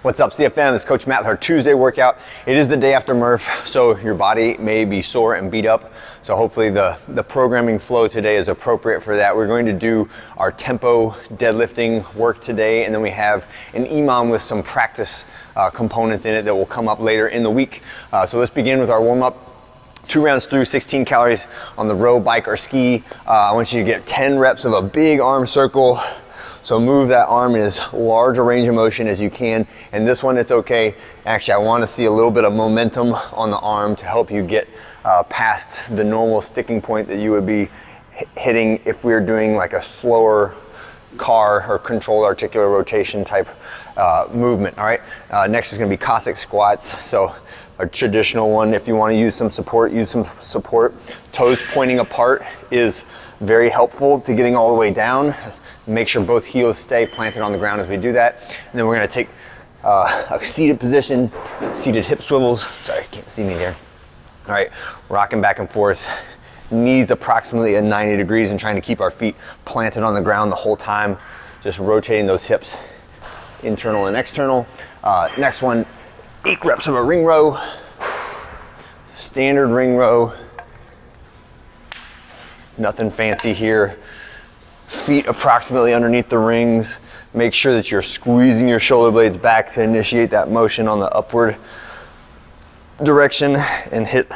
What's up, CFM? It's Coach Matt with our Tuesday workout. It is the day after Murph, so your body may be sore and beat up. So hopefully the programming flow today is appropriate for that. We're going to do our tempo deadlifting work today, and then we have an EMOM with some practice components in it that will come up later in the week. So let's begin with our warm-up. 2 rounds through, 16 calories on the row, bike, or ski. I want you to get 10 reps of a big arm circle. So move that arm in as large a range of motion as you can. And this one, it's okay. Actually, I want to see a little bit of momentum on the arm to help you get past the normal sticking point that you would be hitting if we were doing like a slower car or controlled articular rotation type movement. All right. Next is going to be Cossack squats. So a traditional one. If you want to use some support, use some support. Toes pointing apart is very helpful to getting all the way down. Make sure both heels stay planted on the ground as we do that. And then we're going to take a seated position, seated hip swivels. Sorry, you can't see me there. All right, rocking back and forth. Knees approximately at 90 degrees and trying to keep our feet planted on the ground the whole time. Just rotating those hips, internal and external. Next one, 8 reps of a ring row. Standard ring row. Nothing fancy here. Feet approximately underneath the rings. Make sure that you're squeezing your shoulder blades back to initiate that motion on the upward direction, and hit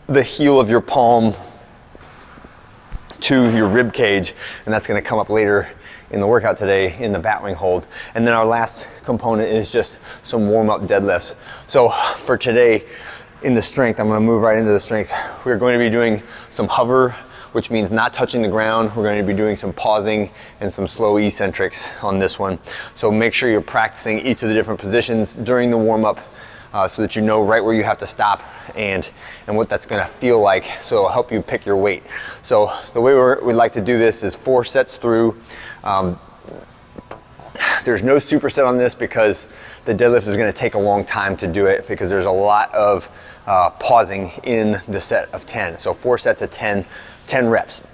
the heel of your palm to your rib cage, and that's going to come up later in the workout today in the batwing hold. And then our last component is just some warm-up deadlifts. So for today in the strength, I'm going to move right into the strength. We're going to be doing some hover, which means not touching the ground. We're going to be doing some pausing and some slow eccentrics on this one. So make sure you're practicing each of the different positions during the warm-up so that you know right where you have to stop and what that's going to feel like, so it'll help you pick your weight. So the way we'd like to do this is 4 sets through. There's no superset on this because the deadlift is going to take a long time to do it, because there's a lot of pausing in the set of 10. So 4 sets of 10 reps.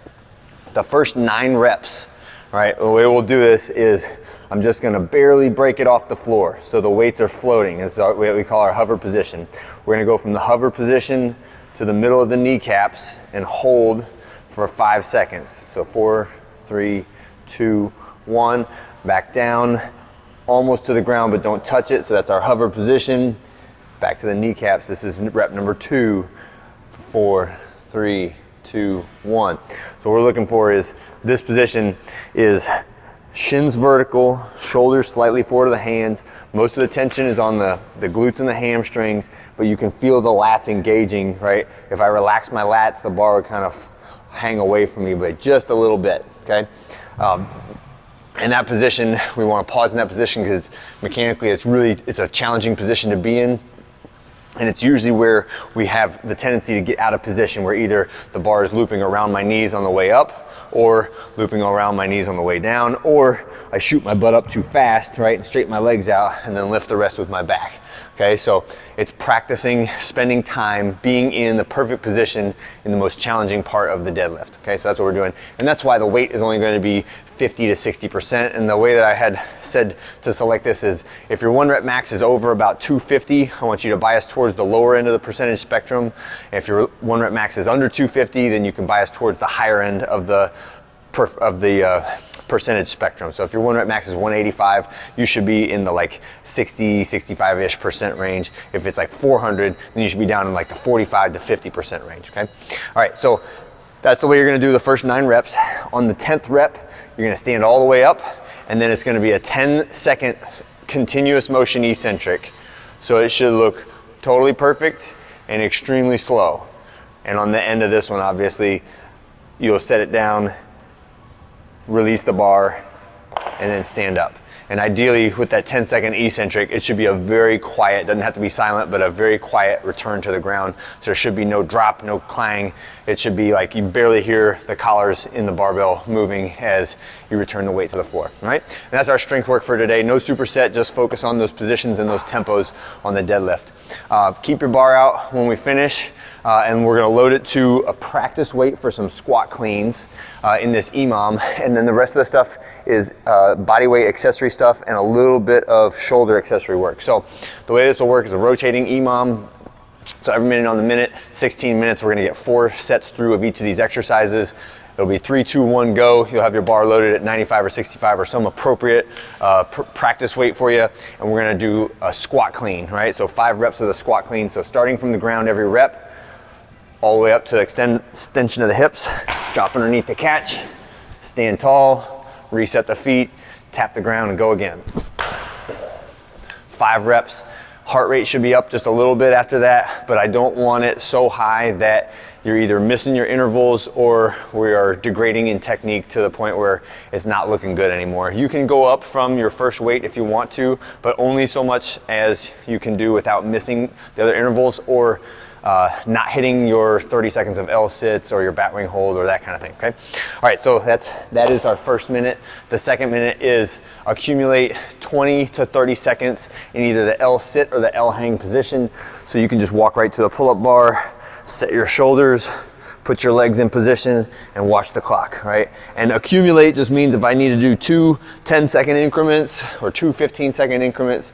The first 9 reps, all right, the way we'll do this is I'm just gonna barely break it off the floor so the weights are floating. It's what we call our hover position. We're gonna go from the hover position to the middle of the kneecaps and hold for 5 seconds. So 4, 3, 2, 1, back down, almost to the ground, but don't touch it. So that's our hover position. Back to the kneecaps. This is rep number 2, 4, 3, 2, 1. So what we're looking for is this position is shins vertical, shoulders slightly forward of the hands. Most of the tension is on the glutes and the hamstrings, but you can feel the lats engaging, right? If I relax my lats, the bar would kind of hang away from me, but just a little bit, okay? In that position, we want to pause in that position because mechanically it's a challenging position to be in. And it's usually where we have the tendency to get out of position, where either the bar is looping around my knees on the way up, or looping around my knees on the way down, or I shoot my butt up too fast, right, and straighten my legs out and then lift the rest with my back. Okay, so it's practicing, spending time being in the perfect position in the most challenging part of the deadlift. Okay, so that's what we're doing. And that's why the weight is only going to be 50 to 60%. And the way that I had said to select this is if your 1 rep max is over about 250, I want you to bias towards the lower end of the percentage spectrum. If your 1 rep max is under 250, then you can bias towards the higher end of the percentage spectrum. So if your 1 rep max is 185, you should be in the like 60, 65-ish% range. If it's like 400, then you should be down in like the 45 to 50% range, okay? All right, so that's the way you're gonna do the first 9 reps. On the 10th rep, you're gonna stand all the way up, and then it's gonna be a 10-second continuous motion eccentric. So it should look totally perfect and extremely slow. And on the end of this one, obviously, you'll set it down, release the bar, and then stand up. And ideally with that 10-second eccentric, it should be a very quiet, doesn't have to be silent, but a very quiet return to the ground. So there should be no drop, no clang. It should be like you barely hear the collars in the barbell moving as you return the weight to the floor, all right? And that's our strength work for today. No superset, just focus on those positions and those tempos on the deadlift. Keep your bar out when we finish. And we're gonna load it to a practice weight for some squat cleans in this EMOM. And then the rest of the stuff is body weight accessory stuff and a little bit of shoulder accessory work. So the way this will work is a rotating EMOM. So every minute on the minute, 16 minutes, we're gonna get 4 sets through of each of these exercises. It'll be 3, 2, 1, go. You'll have your bar loaded at 95 or 65 or some appropriate practice weight for you. And we're gonna do a squat clean, right? So 5 reps of the squat clean. So starting from the ground every rep, all the way up to the extension of the hips, drop underneath the catch, stand tall, reset the feet, tap the ground and go again. 5 reps. Heart rate should be up just a little bit after that, but I don't want it so high that you're either missing your intervals or we are degrading in technique to the point where it's not looking good anymore. You can go up from your first weight if you want to, but only so much as you can do without missing the other intervals or not hitting your 30 seconds of L-sits or your bat wing hold or that kind of thing, okay? All right, so that is our first minute. The second minute is accumulate 20 to 30 seconds in either the L-sit or the L-hang position. So you can just walk right to the pull-up bar, set your shoulders, put your legs in position and watch the clock, right? And accumulate just means if I need to do 2 10-second increments or 2 15-second increments,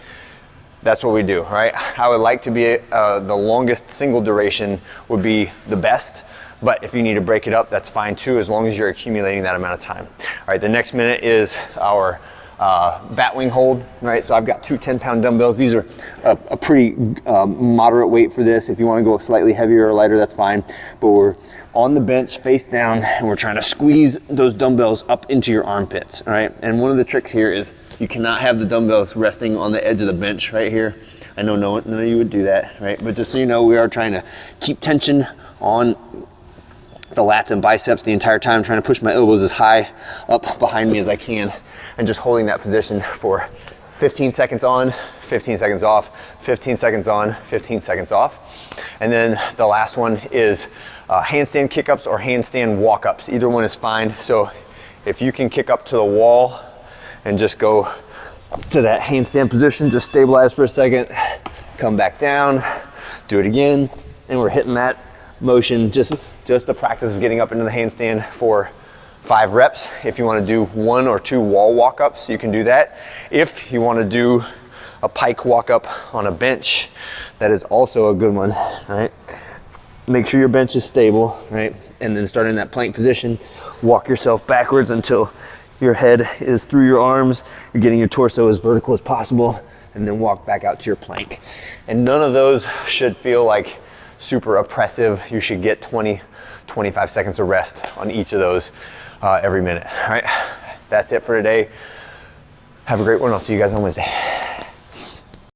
that's what we do, right? I would like to be the longest single duration would be the best, but if you need to break it up, that's fine too, as long as you're accumulating that amount of time. All right, the next minute is our bat wing hold, right? So I've got 2 10-pound dumbbells. These are a pretty moderate weight for this. If you want to go slightly heavier or lighter, that's fine. But we're on the bench face down and we're trying to squeeze those dumbbells up into your armpits, all right? And one of the tricks here is you cannot have the dumbbells resting on the edge of the bench right here. I know none of you would do that, right? But just so you know, we are trying to keep tension on the lats and biceps the entire time, trying to push my elbows as high up behind me as I can and just holding that position for 15 seconds on, 15 seconds off, 15 seconds on, 15 seconds off. And then the last one is handstand kick-ups or handstand walk-ups. Either one is fine. So if you can kick up to the wall and just go to that handstand position, just stabilize for a second, come back down, do it again, and we're hitting that motion, just the practice of getting up into the handstand for 5 reps. If you want to do 1 or 2 wall walk-ups, you can do that. If you want to do a pike walk-up on a bench, that is also a good one, right? Make sure your bench is stable, right? And then start in that plank position, walk yourself backwards until your head is through your arms, you're getting your torso as vertical as possible, and then walk back out to your plank. And none of those should feel like super oppressive. You should get 20, 25 seconds of rest on each of those every minute, all right? That's it for today. Have a great one. I'll see you guys on Wednesday.